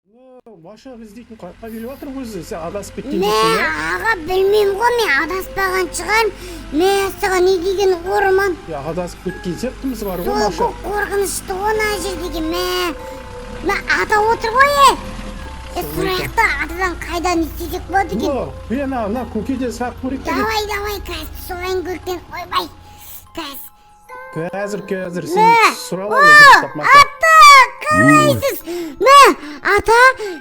Маша іздейтін қайыққа келіп жатыр өзі, сен адасып кеткен Мә, дейсің, иә? аға білмеймін ғой, мен адаспаған шығармын. Мә, саған не деген орман? Адасып кеткен сияқтымыз бар ғой, Сол Маша. қорқынышты ғой ана жердегі. Мә, ата отыр ғой. Сұрайық та атадан қайдан естесек болады екен. Мен ана көкеде сақ көрейік. Давай, кәз, соғайын көркен. Ойбай, кәз. Қазір сен сұрап алып Маша. Ата, қалайсыз? Мә, ата,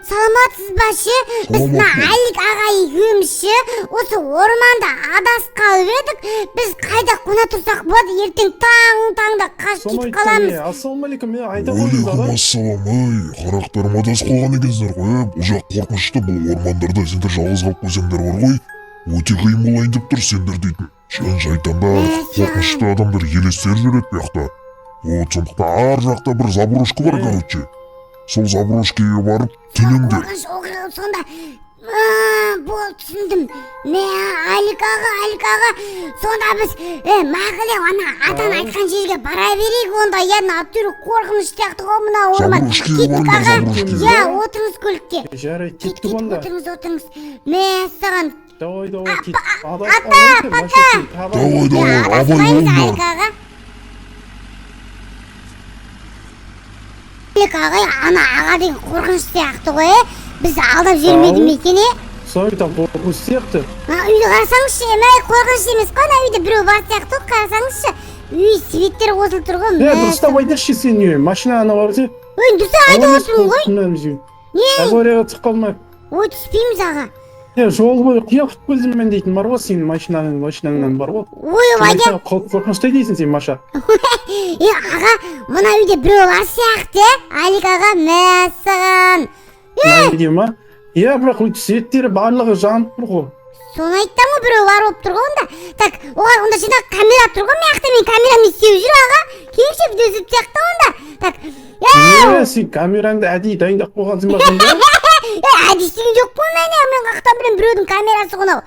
саламатсыз ба ше? Біз Алик аға екеумізше осы орманда адасқалы едік. Біз қайда қона тұрсақ болады? Ертең таңда қашып кетіп қаламыз. Ассалаумағалейкум, мен айта қойдым да. Ассалам, қарақтарым адасып қалған екенсіздер ғой. Бұл жақ қорқынышты, бұл ормандарда сендер жалғыз қалып қойсаңдар бар ғой. Өте қиын болайын деп тұр сендер дейтін. Шайтандар, қорқынышты адамдар елестер жүреді бұяқта. Вот сондықтан ар жақта бір заброшка бар, короче. Сол заброшкаға барып түнеңде. Қорқыныш оқиға сонда. Бол түсіндім. Мә, Алик аға, сонда біз мағыле ана атан айтқан жерге бара берейік, онда яғни аптүрі қорқыныш сияқты ғой мына орман. Кеттік аға. Я, отырыңыз көлікке. Жарайды, кеттік онда. Отырыңыз. Мә, саған. Давай, кет. Ата, пока. Давай, абай болыңдар. Алик ағай, ана аға деген қорқыныш сияқты ғой, бізді алдап жүрмеді ме екен, Сойта қорқыныш сияқты. Үйді қарасаңызшы, қорқыныш емес қой, ана үйде біреу бар сияқты, қарасаңызшы. Үй светтер қосылып тұр ғой. Дұрыстап айтыршы сен үйе, машина ана бар зе. Дұрыстап айтып отырмын ғой. Не? Аварияға түсіп қалмай. Ой, түспейміз аға. Жол бойы құяқып көзім мен дейтін бар ғой, сенің машинаңнан бар ғой. Ой, вайда. Қорқыныштай дейсің сен, Маша. Аға, мына үйде біреу бар сияқты, Алик аға, мәссаған. Бірақ светтері барлығы жанып тұр ғой. Соны айттым ғой, біреу бар болып тұр ғой онда. Так, оған онда жинақ камера тұр ғой, мен камерамды істеу жүр аға. Кейінше видео түсіп сияқты онда. Так, сен камераңды әдейі дайындап қойғансың ба сонда? Әдейі істеген жоқ қой мен қақтан білем біреудің камерасы ғынау.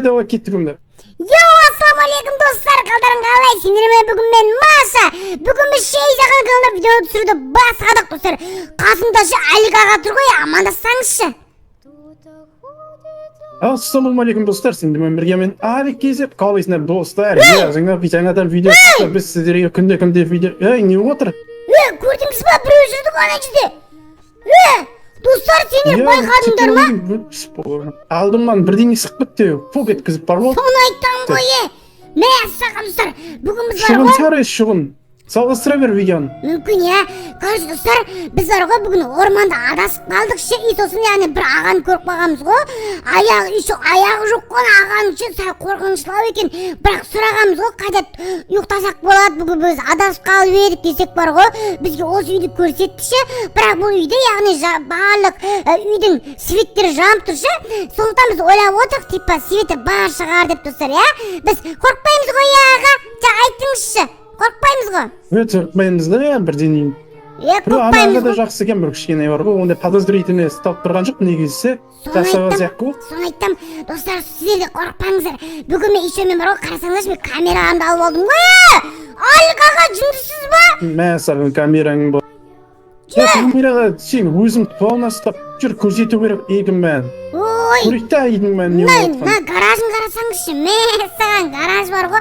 Давай, кеттік онда. Ассалаумағалейкум достар, қалдарың қалай? Сендер ме бүгін мен Маша. Бүгін біз Шейзақан каналында видео түсіруді бастадық достар. Қасымда Алик аға тұр ғой, амандассаңызшы. Ассалаумағалейкум достар, сендермен бірге мен Алик кезеп қалайсыңдар достар. Жаңадан видео түсті, біз сіздерге күнде видео. Не отыр? Көрдіңіз ба, біреу жүрді ғой ана жерде. Достар, сендер байқадыңдар ма? Алдымнан бірдеңе сықып бітті, фок еткізіп бар ғой. Соны айттым ғой, мәссаған достар, бүгін біз бар Шығын ғой. сары шығын. Салғыстыра бер видеоны. Мүмкін, Короче, достар, біз бар ғой бүгін орманда адасып қалдық ше, сосын яғни бір ағаны көріп қалғанбыз ғой. Аяғы жоқ қой ағаның ше, сәл қорқыныштылау екен. Бірақ сұрағанбыз ғой, қайда ұйықтасақ болады, бүгін біз адасып қалып едік десек бар ғой. Бізге осы үйді көрсетті ше, бірақ бұл үйде яғни барлық үйдің светтері жанып тұр ше. Сондықтан біз ойлап отырық, типа светі бар шығар деп достар, біз қорқпаймыз ғой аға, айттыңызшы. Қорқпаймыз ғой. Қорқпаймыз да, бірден қорқпаймыз ғой. Жақсы екен бір кішкене бар ғой, онда подозрительный ұстап тұрған жоқ, негізі жасаған сияқты ғой. Соны айттым, достар, сіздер де қорқпаңыздар. Бүгін мен мен бар ғой, қарасаңыздаршы, мен камерамды алып алдым ғой. Алик аға, жүндісіз ба? Мәссаған камераң бар. Камераға сен өзің қолына ұстап жүр, көрсету керек егін мән. Көрейді да егін мән не болатқан. Гаражын қарасаңызшы, мәссаған гараж бар ғой.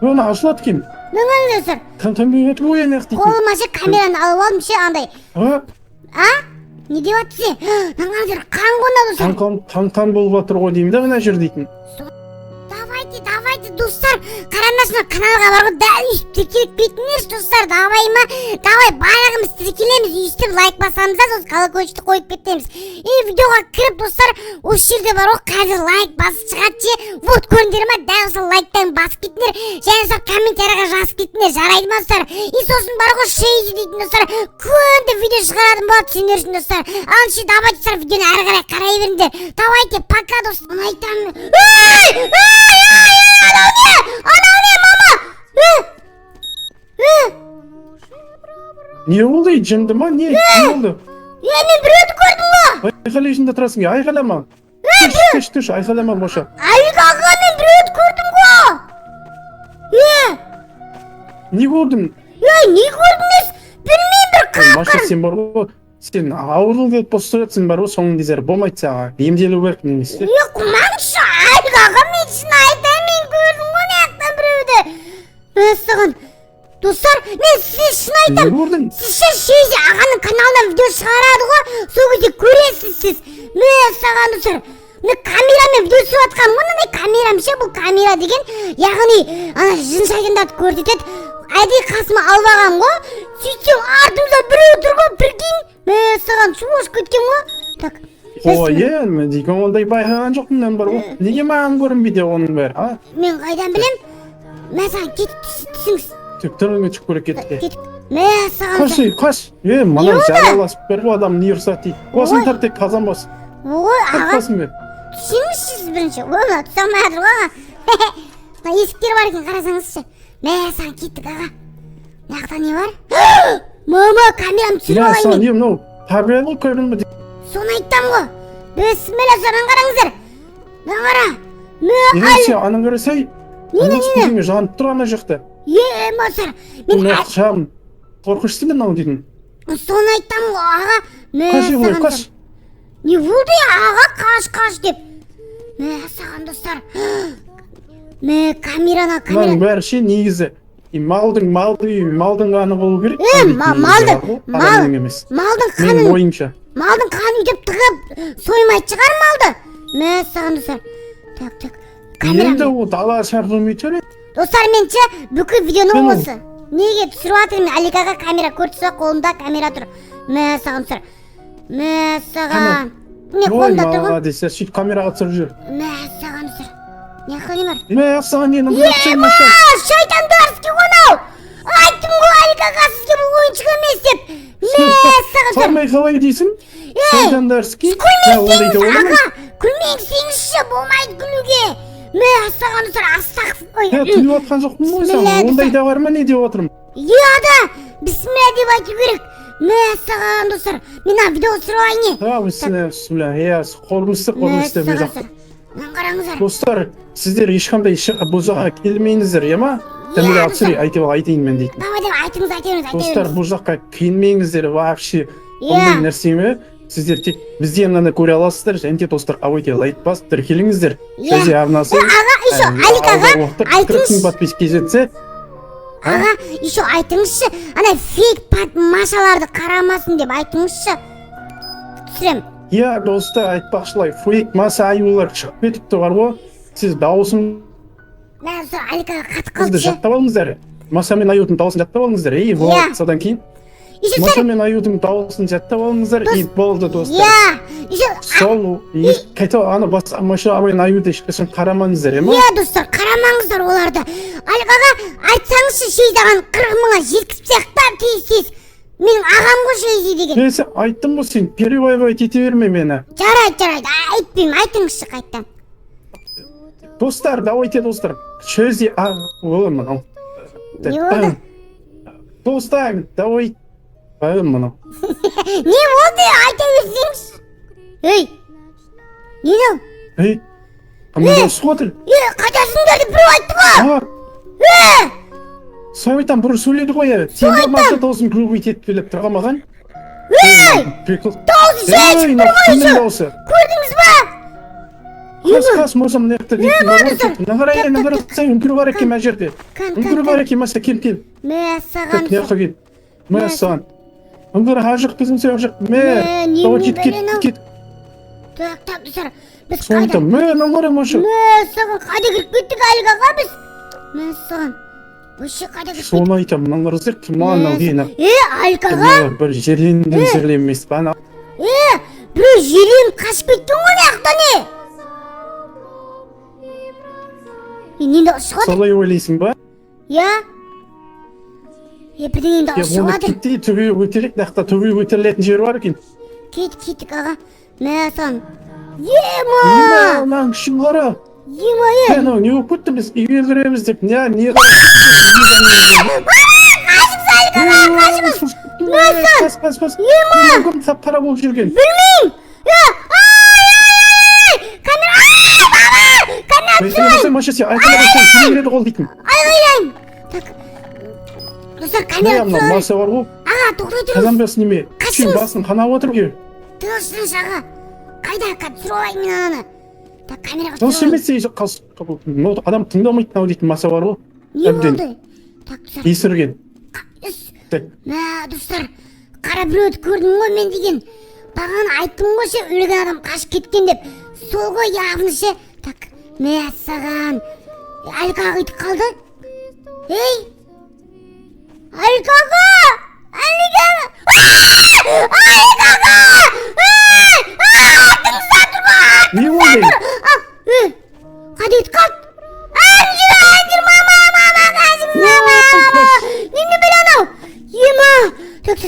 Оны ашылады кем. Нөңін өсір. Тәмбеметі ойын әқ дейін. Қолыма ше камераны алып алдым ше андай. Не деп атты се? Наңған жер қан қонады өсір. Қан болып атыр ғой деймін да мына жер дейтін. Давайте, достар, қарандашына каналға бар ғой, дәл үйіп тіркеліп кетіңдерші, достар, давай, барлығымыз тіркелеміз, үйістіп лайк басамыз да, сосын колокольчикті қойып кетеміз. Видеоға кіріп, достар, осы жерде бар ғой, қазір лайк басып шығады же, вот көріңдер ма, дәл осы лайктан басып кетіңдер, және сол комментарияға жазып кетіңдер, жарайды ма, достар? Сосын бар ғой, Шейзи дейтін, достар, күнде видео шығарадым болады сендер үшін, достар. Алыншы, давай, достар, видеоны әрі қарай қарай беріңдер. Давайте, пока, достар. Оны айтамын. Анау не, мама! Не болды, жынды ма, не болды? Мен біреуді көрдім ғой! Айқайлай ішінде тұрасың, айқайлама. Түш, айқайлама, Моша. Алик аға, мен біреуді көрдім ғой! Не көрдің? Не көрдіңіз? Білмеймін, бір Маша сен бар ғой, сен ауру келіп босып жатсың бар ғой, соңын дезер болмайды саған. Емделу керек немесе. Құмаңшы, Алик аға, мен шын айтайын, мен көрдім ғой маяқтан біреуді. Мәссаған, достар, мен сізге шын айтам. Сіз Шейзи ағаның каналынан видео шығарады ғой, сол кезде көресіз сіз. Мәссаған, достар, мен камерамен видео түсіріп атқаным ғой, мынандай камерам ше, бұл камера деген, яғни жын шайтандарды көрсетеді. Әдей қасыма алып алғам ғой, сөйтсем артымда біреу тұр ғой, прикинь. Мәссаған, шуаш кеткен ғой. Так. Ой, мен деген ондай байқаған жоқпын мен бар ғой. Неге маған көрінбейді оның бәрі, а? Мен қайдан білем? Мәссаған, кетіп түсіңіз. Тек түріңе түк көрек кетті. Мәссаған. Қаш. Маған жараласып бер ғой адам не ұрсат дейді. Қосын тартек қазан бас. Ой, аға. Түсіңіз Түсіңізшіз бірінші. Ой, тұсамай жатыр ғой аға. Есіктер бар екен, қарасаңызшы. Мәссаған, кеттік аға. Мынақта не бар? Мама, камерам түсіріп алайын мен. Мәссаған, мынау табиғи ғой көрінбі дейді. Соны айттам ғой. Бісміллә, соған қараңыздар. Мына қара. Ересе, аның көресей. Нені? Жанып тұр ана жақта. Мазар. Мен шағым. Қорқышты мен ау дедің. Соны айттам ғой, аға. Қашы ғой, қаш. Не болды я, аға, қаш деп. Мәссаған, достар. Камераны. Мұның бәрі ше негізі. Малдың қаны болу керек. Малдың қанын. Мен ойымша. Малдың қанын үйтіп тығып, соймайды шығар малды. Мәссаған, достар. Так. Енді о дала шарғым өйтер. Достар, менше бүкіл видеоны осы. Неге түсіріп атырмын, Алик аға камера көрсетсе, қолында камера тұр. Мәссаған, достар. Мәссаған. Не қолында тұр ғой? Десе, сөйт камераға түсіріп жүр. Мәссаған, достар. Не қылы бар? Мәссаған, нені шайтандарский ғонау! Айттым ғой, Алик аға, сізге бұл ойыншық емес деп. Мәссаған, достар. Қалмай қалай дейсің? Шайтандарский? Күлмеңсеңіз, аға. Күлмеңсеңізші, болмайды күлуге. Мәссаған, достар, астақсыз. Күліп отқан жоқпын ғой саған, ондай да бар ма не деп отырмын? Ада, бісміллә деп айту керек. Мәссаған, достар, мен видео түсіріп алайын. Бісміллә, қолымызды Қараңыздар. Достар, сіздер ешқандай бұл жаққа келмейіңіздер, ема? Тәмілі айтайын мен дейтін. Айтыңыз. Достар, бұл жаққа келмейіңіздер, вообще ондай нәрсе ме? Сіздер тек бізде мынаны көре аласыздар, және де достар, ауайте лайк басып тіркеліңіздер. Және арнасы Алик аға, айтыңызшы. 40 подписка жетсе. Аға, еще айтыңызшы, ана фейк Машаларды қарамасын деп айтыңызшы. Түсірем. Достар, айтпақшылай, фейк Маша аюлар шығып кетіпті бар ғой. Сіз дауысын Алик аға қатып сізді қалды. жаттап алыңыздар. Маша мен аюдың дауысын жаттап алыңыздар. Болады, содан кейін Маша мен аюдың дауысын жаттап алыңыздар. Болды, достар. Сол, қайта ана Маша мен аюды ешқашан қарамаңыздар, ема? Достар, қарамаңыздар оларды. Алик аға, айтсаңызшы Шейзаған 40 мыңға жеткізсек та тез. Менің ағам ғой Шейзи деген. Несі, айттым ғой сен, перебай кете берме мені. Жарайды, айтпеймін, айтыңызшы қайттан. Достар, давайте достар. Шейзи, олым мынау. Не болды? Достар, давай. Мынау. Не болды, айта берсеңіз. Не мынау? Қандай сұғатыр? Қайдасыңдар деп біреу айтты ғой. Сойтан бұры сөйледі ғой, сен болмаса даусын көбей тетіп біліп тұрға маған? Даусы жайчық бір қойшы. Көрдіңіз ба? Қас мұрсам неқті дейтін. Нағарай, үңкірі бар екен мә жерде. Үңкірі бар екен, мәса кел. Мәссаған. Неқті кел. Мәссаған. Үңкірі хажық біздің сөйіқ. Кет. Так, достар. Біз қайда? Мәссаған, қайда кіріп кеттік Алик аға біз? Мәссаған. Соны айтам, мынаңғыр зірк, маған дейін. Алик аға? Бір жерленден жерлемес, бәна. Біреу жерем қашып кеттің ғой маяқта не? Нені ұшық отыр? Солай ойлайсың ба? Бірден енді ұшық отыр. Кетті, түбі өтерек, нақта түбі өтерлетін жер бар екен. Кеттік аға. Мәссаған. Маған күшін қара. Не болып көтті біз үйге көреміз деп, не Қас. Кім қара болып жүрген? Білмейм. Камера. Маша сен айтылады сен келеді қол дейтін. Айғайлайын. Достар, камера Маша бар ғой. Аға, тоқтай тұрыңыз. Қазан басы неме? Күшің Қашыңыз. басын қанап отыр ке. Тыныштыңыз аға. Қайда түсіріп алайын мен ананы. Так, камераға Дос түсіріп емес адам тыңдамайды ау дейтін маса бар ғой. Не Әбден болды? Так, достар. есірген. Так, Мә, достар. Қара біреуді көрдім ғой мен деген. Бағана айттым ғой ше, өлген адам қашып кеткен деп. Сол ғой яғни ше. Так, мә саған. Алькаға өйтіп қалды. Ей! Алькаға! Алькаға! Алькаға! Артыңызда тұр ғой! не болды? Қайда өтіп қалды? Әжір, мама, қажым, мама! Немді бір анау? Ема! Так.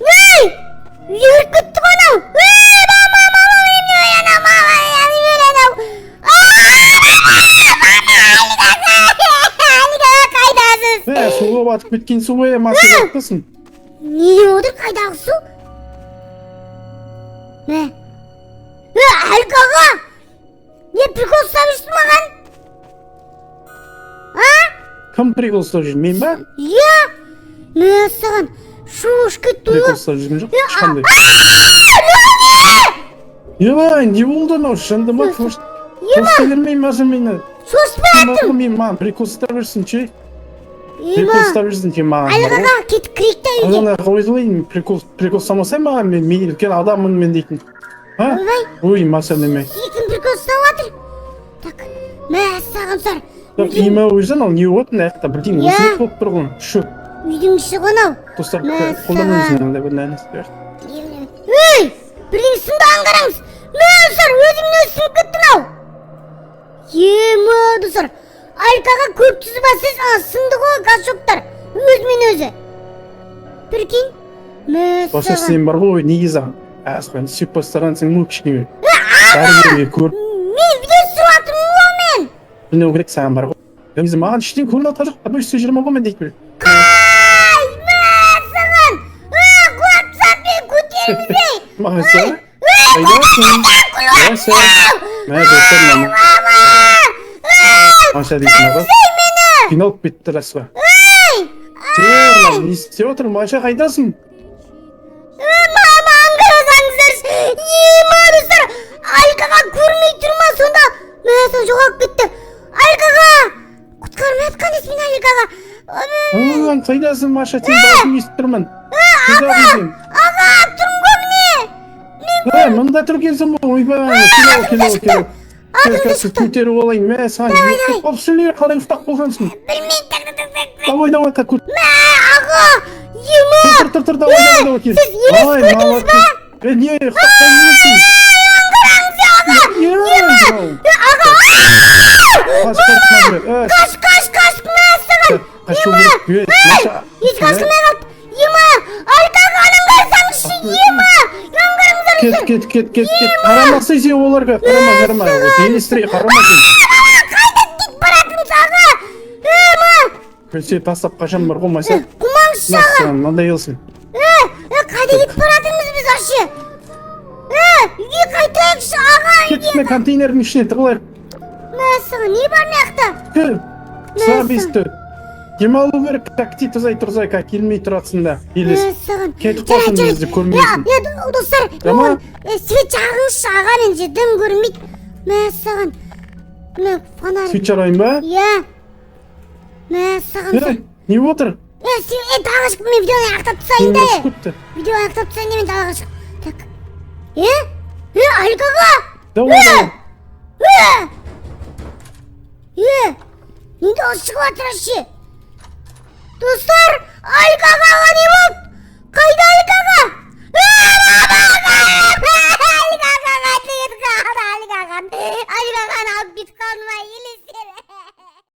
Ей! Үйіріп кетті ғой анау! Ей, мама, немді бір анау, мама, немді бір анау! Аликаға қайдасыз? Суға батып кеткен су ғой, маса жатқысың. Не отыр қайдағы су? Мә? Аликаға! Не прикол ұстап жүрсің маған? А? Кім прикол ұстап жүр, мен ба? Иә! Мә саған, шу ұшып кетті Прикол ғой. ұстап жүрген жоқ, ешқандай. Ема, не болды анау, шынды ма? Шоштай бермей маза мені. Шошпай аттым! Мен маған прикол ұстап жүрсің, че? Прикол Ема! ұстап жүрсің, че маған. Аликаға кетіп кірейік та үйге. Ана қойдылайын, прикол ұстамасай маған, мен үлкен адаммын мен дейтін. Ha? Ойбай! Ой, маса неме. Екін прикол ұстап жатыр. Так, мә саған сар. Име өзін ал не отын әқта, бірден Иә. өзінек болып тұр ғой. Шу, Үйдің іші ғой анау. достар, Мә қолдан саған. өзін әлі бір нәнесі бер. Ей! Бірден сындаған қараңыз. Мә сар, өзімен өзі сынып кетті ау. Ема достар. Алькаға көп тұзы басыз, сынды ғой гашоктар. Өзімен өзі. Біркен. Мә Баса саған. сен бар ғой, негізі әспен сөп бастарансың мұл кішкене. Бәрі көріп, Мен видео түсіріп жатырмын ғой мен. білмеу керек саған бар ғой. Негізі маған ештен көрін атқа жоқ, абай үсте жүрмін ғой мен дейтін. Ай, мә саған. Құлатсам мен көтерілмей. Маса, қайдасың? Маса, мә достар мама. Маса дейтін аға. Қиналып кетті расқа. Не істеп отырмын, Маша қайдасың? Мама, аңғарасаңыздар. Ема достар. Алькаға көрмей тұрма сонда. Мә сон жоғалып кетті. Алькаға. Құтқармай атқан есмен Алькаға. Оған қайдасың, Маша, сен дауысын естіп тұрмын. Аға, тұрмын ғой міне. Мында тұр келсің ғой, ойбай, келу. Атымды шықты. Көтеріп олайын, мә, саған естіп болып сүлер, қалай ұстақ болғансың. Білмейін, так. Давай, көт. Мә, аға. Ема. Тұр, давай, кел. Сіз елес көрдіңіз ба? Не, ұстақтан елесің. Қаш, мә саған. Ескі ашылмай қалды. Ема, Алькаға аңғарсаңызшы, ема. Аңғарыңыздар үшін. Кет. Қарамақсай сен оларға, қарама. Елестірей, қарама сен. Қайда тек баратынсыз аға? Ема. Көсе тастап қашан бар қомайса. Құмаңызшы аға. Насыған, мынандай елсің. Қайда кетіп баратырмыз біз ашы? Үйге қайтайықшы аға, үйге. Кетсіне контейнердің ішіне тығылайық. Мәсіға, не бар маяқта? Сабисті. Демалу керек, такти тұрзай, келмей тұратсында. Елес. Мәсіған. Кетіп қалсын бізді көрмейсің. Достар, Жама? свет жағыңызшы аға, менше дым көрмейді. Мәсіған. Фонарь. Сөйт жарайын ба? Иә. Мәсіған. Не отыр? Далға шық, мен видеоны аяқтап тастайын да. Көпті. Видео аяқтап тастайын да, мен далға шық. Так. Алькаға. Давай. Не дауыс шығып жатыр ашы? Достар, Алькаға не болды?